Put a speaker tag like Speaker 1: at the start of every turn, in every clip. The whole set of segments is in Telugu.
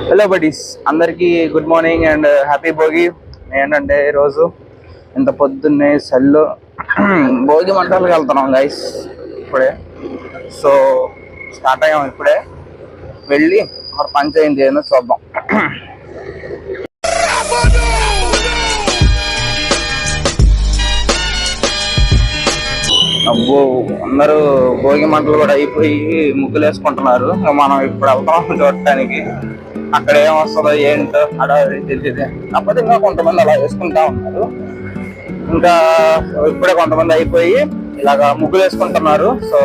Speaker 1: హలో బడీస్, అందరికీ good morning and happy Bhogi. ఏంటంటే ఈరోజు ఇంత పొద్దున్నే సెల్లో భోగి మంటలకు వెళ్తున్నాం గైస్. ఇప్పుడే సో స్టార్ట్ అయ్యాం. ఇప్పుడే వెళ్ళి మరి పని చేయింది ఏందో చూద్దాం. అబ్బో, అందరూ భోగి మంటలు కూడా అయిపోయి ముగ్గులు వేసుకుంటున్నారు. మనం ఇప్పుడు వెళ్తాం చూడటానికి. అక్కడ ఏమొస్తుందో ఏంటో అడవి తెలియదు. కాకపోతే ఇంకా కొంతమంది అలా వేసుకుంటా ఉన్నారు. ఇంకా ఇప్పుడే కొంతమంది అయిపోయి ఇలాగా ముగ్గులు వేసుకుంటున్నారు. సో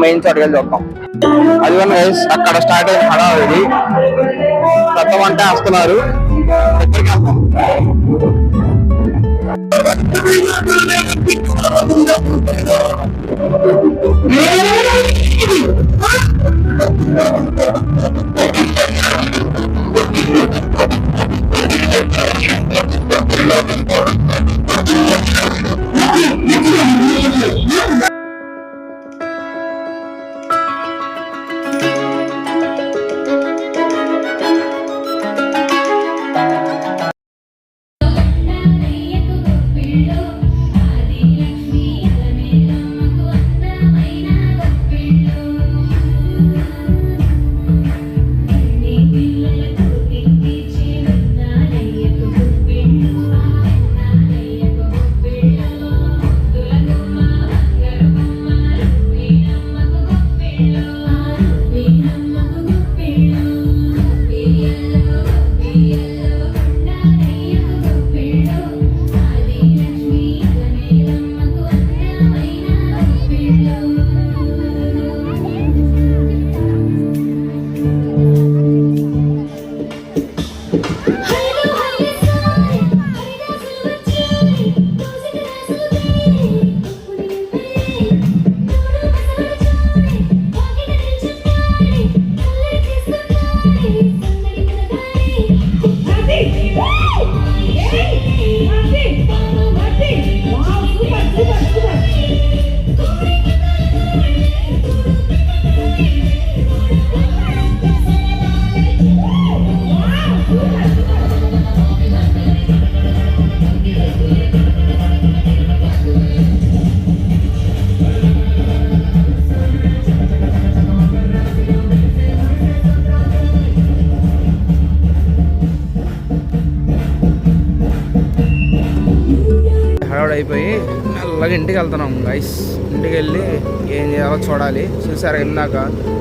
Speaker 1: మెయిన్ చోటుకెళ్ళి చూద్దాం. అది అక్కడ స్టార్ట్ అయిన హడావిడి కొత్త వంట వేస్తున్నారు. అయిపోయి మెల్లగా ఇంటికి వెళ్తున్నాం గైస్. ఇంటికి వెళ్ళి ఏం చేయాలో చూడాలి. చూసారా వెళ్ళాక,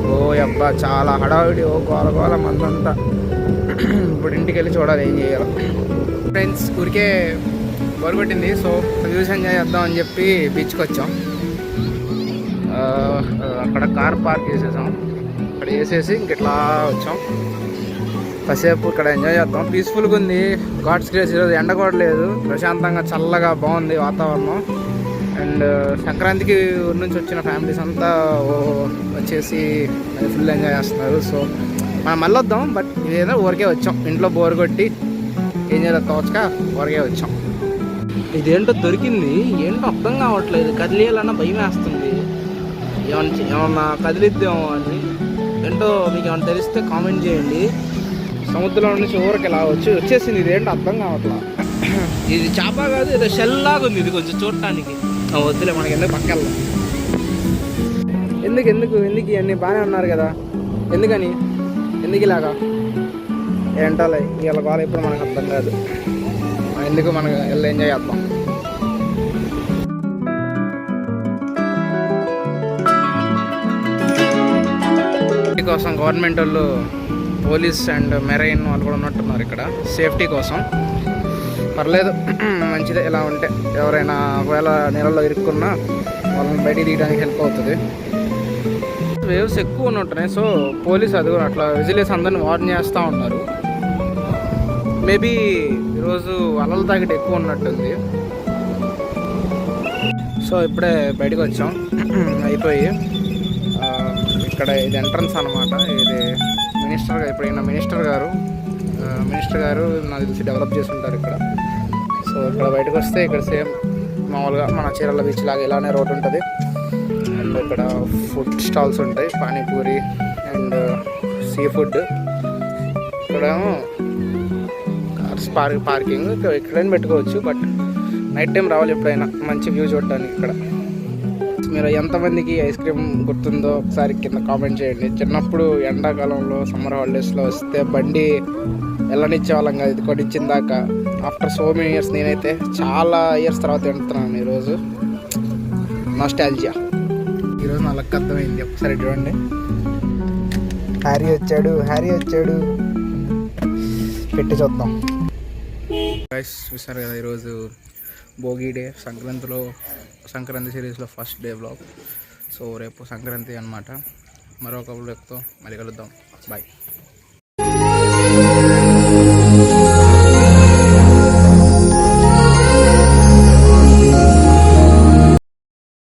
Speaker 1: ఓ అబ్బా చాలా హడావిడి, ఓ గోల మందంతా. ఇప్పుడు ఇంటికి వెళ్ళి చూడాలి ఏం చేయాలో. ఫ్రెండ్స్, ఊరికే బోర్ కొట్టింది. సో వ్యూస్ ఎంజాయ్ చేద్దాం అని చెప్పి బీచ్కి వచ్చాం. అక్కడ కార్ పార్క్ చేసేసాం. అక్కడ వేసేసి ఇంకెట్లా వచ్చాం. కాసేపు ఇక్కడ ఎంజాయ్ చేద్దాం. పీస్ఫుల్గా ఉంది. గాడ్స్ గ్రేస్ ఈరోజు ఎండ కూడా లేదు. ప్రశాంతంగా చల్లగా బాగుంది వాతావరణం. అండ్ సంక్రాంతికి ఊరి నుంచి వచ్చిన ఫ్యామిలీస్ అంతా వచ్చేసి ఫుల్ ఎంజాయ్ చేస్తున్నారు. సో మనం మళ్ళీ వద్దాం. బట్ ఇదేదో ఊరికే వచ్చాం. ఇంట్లో బోర్ కొట్టి ఏం చేయాలి తోచక ఊరికే వచ్చాం. ఇదేంటో దొరికింది. ఏంటో అర్థం కావట్లేదు. కదిలేయాలన్నా భయం వేస్తుంది. ఏమన్నా కదిలిద్దామో అని. ఏంటో మీకు ఏమన్నా తెలిస్తే కామెంట్ చేయండి. సముద్రంలో నుంచి ఊరికి ఇలా వచ్చేసింది. ఇదేంటో అర్థం కావట్లా. ఇది చేప కాదు, ఏదో షెల్ లాగా ఉంది. ఇది కొంచెం చూడటానికి వద్దులే, మనకి ఎందుకు పక్కెళ్దాం. ఎందుకు ఇవన్నీ బాగానే ఉన్నారు కదా, ఎందుకని ఎందుకు ఇలాగా ఏంటాలే. ఇవాళ కావాలి ఇప్పుడు మనకు అర్థం కాదు. ఎందుకు మనకు వెళ్ళి ఎంజాయ్ చేద్దాం. కోసం గవర్నమెంట్ వాళ్ళు, పోలీస్ అండ్ మెరైన్ వాళ్ళు కూడా ఉన్నట్టున్నారు ఇక్కడ సేఫ్టీ కోసం. పర్లేదు, మంచిదే. ఇలా ఉంటే ఎవరైనా ఒకవేళ నీళ్ళలో ఇరుక్కున్నా వాళ్ళని బయటికి తీయడానికి హెల్ప్ అవుతుంది. వేవ్స్ ఎక్కువ ఉన్నట్టున్నాయి. సో పోలీస్ అది కూడా అట్లా విజిలేసి అందరిని వార్న్ చేస్తూ ఉన్నారు. మేబీ ఈరోజు అలల తాకిడి ఎక్కువ ఉన్నట్టుంది. సో ఇప్పుడే బయటకు వచ్చాం అయిపోయి. ఇక్కడ ఇది ఎంట్రన్స్ అనమాట. ఇది ఇప్పుడు మినిస్టర్ గారు నాకు తెలిసి డెవలప్ చేసుకుంటారు ఇక్కడ. సో ఇక్కడ బయటకు వస్తే ఇక్కడ సేమ్ మామూలుగా మన చీరాల బీచ్ లాగా ఇలానే రోడ్ ఉంటుంది. అండ్ ఇక్కడ ఫుడ్ స్టాల్స్ ఉంటాయి, పానీపూరి అండ్ సీ ఫుడ్. ఇక్కడేమో కార్స్ పార్కింగ్, ఎక్కడైనా పెట్టుకోవచ్చు. బట్ నైట్ టైం రావాలి ఎప్పుడైనా మంచి వ్యూ చూడడానికి. ఇక్కడ మీరు ఎంతమందికి ఐస్ క్రీమ్ గుర్తుందో ఒకసారి కింద కామెంట్ చేయండి. చిన్నప్పుడు ఎండాకాలంలో సమ్మర్ హాలిడేస్లో వస్తే బండి వెళ్ళనిచ్చేవాళ్ళం కాదు, ఇది కొనిచ్చిన దాకా. ఆఫ్టర్ సో మెనీ ఇయర్స్, నేనైతే చాలా ఇయర్స్ తర్వాత తింటున్నాను ఈరోజు. నాస్టాల్జియా. ఈరోజు నా లక్ అర్థమైంది. ఒకసారి చూడండి, హ్యారీ వచ్చాడు. పెట్టి చూద్దాం. గైస్ చూసారు కదా, ఈరోజు భోగి డే, సంక్రాంతి సిరీస్లో ఫస్ట్ డే బ్లాగ్. సో రేపు సంక్రాంతి అన్నమాట. మరొక బ్లాగ్తో మళ్ళీ కలుద్దాం. బాయ్.